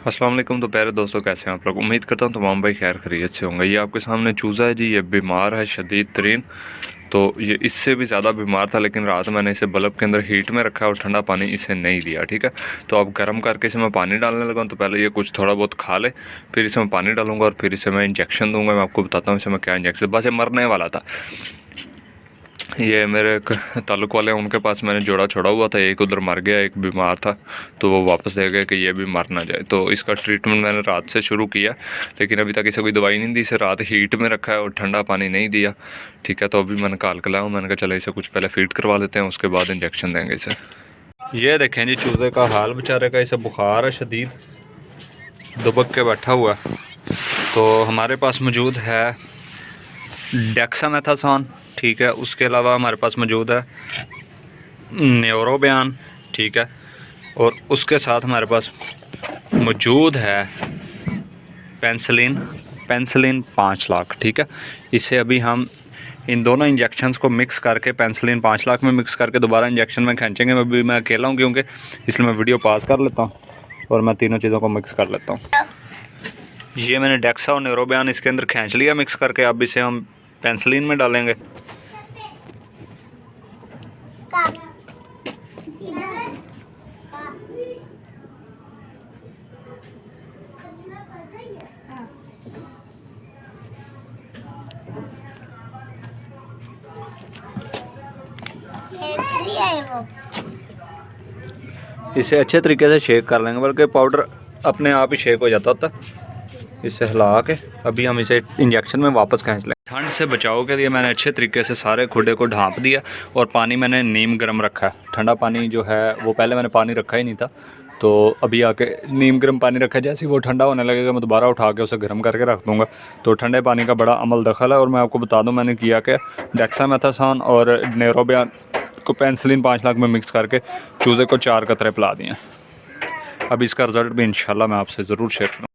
अस्सलाम वालेकुम। तो प्यारे दोस्तों, कैसे हैं आप लोग? उम्मीद करता हूँ तमाम भाई खैर खैरियत से होंगे। ये आपके सामने चूज़ा है जी, ये बीमार है शदीद तरीन। तो ये इससे भी ज़्यादा बीमार था, लेकिन रात मैंने इसे बल्ब के अंदर हीट में रखा और ठंडा पानी इसे नहीं दिया। ठीक है, तो अब गर्म करके इसे मैं पानी डालने लगा। तो पहले ये कुछ थोड़ा बहुत खा ले, फिर इसे मैं पानी डालूंगा और फिर इसे मैं इंजेक्शन दूंगा। मैं आपको बताता हूँ इसे मैं क्या इंजेक्शन, बस ये मरने वाला था। ये मेरे एक ताल्लुक वाले हैं, उनके पास मैंने जोड़ा छोड़ा हुआ था। एक उधर मर गया, एक बीमार था, तो वो वापस दे गए कि ये भी मर ना जाए। तो इसका ट्रीटमेंट मैंने रात से शुरू किया, लेकिन अभी तक इसे कोई दवाई नहीं दी। इसे रात हीट में रखा है और ठंडा पानी नहीं दिया। ठीक है, तो अभी मैंने काल के लाया, मैंने कहा चलो इसे कुछ पहले फीड करवा लेते हैं, उसके बाद इंजेक्शन देंगे इसे। ये देखें जी चूज़े का हाल बेचारे का, इसे बुखार है शदीद, दुबक के बैठा हुआ। तो हमारे पास मौजूद है डेक्सामेथासोन। ठीक है, उसके अलावा हमारे पास मौजूद है न्यूरोबयान। ठीक है, और उसके साथ हमारे पास मौजूद है पेंसिलिन 5 लाख। ठीक है, इसे अभी हम इन दोनों इंजेक्शंस को मिक्स करके पेंसिलिन 5 लाख में मिक्स करके दोबारा इंजेक्शन में खींचेंगे। अभी मैं अकेला हूँ क्योंकि, इसलिए मैं वीडियो पास कर लेता हूँ और मैं तीनों चीज़ों को मिक्स कर लेता हूँ। ये मैंने डेक्सा और न्यूरोबयान इसके अंदर खींच लिया मिक्स करके। अब इसे हम पेंसिलिन में डालेंगे। इसे अच्छे तरीके से शेक कर लेंगे, बल्कि पाउडर अपने आप ही शेक हो जाता होता। इसे हिला के अभी हम इसे इंजेक्शन में वापस खींच लें। ठंड से बचाव के लिए मैंने अच्छे तरीके से सारे खुडे को ढाँप दिया और पानी मैंने नीम गर्म रखा है। ठंडा पानी जो है वो पहले मैंने पानी रखा ही नहीं था, तो अभी आके नीम गर्म पानी रखा है। जैसे ही वो ठंडा होने लगेगा मैं दोबारा उठा के उसे गर्म करके रख दूँगा। तो ठंडे पानी का बड़ा अमल दखल है। और मैं आपको बता दूँ मैंने किया कि डेक्सामेथासोन और न्यूरोबयान को पेंसिलिन 5 लाख में मिक्स करके चूज़े को 4 कतरे पिला दिए। अब इसका रिज़ल्ट भी इंशाल्लाह मैं आपसे ज़रूर शेयर करूँगा।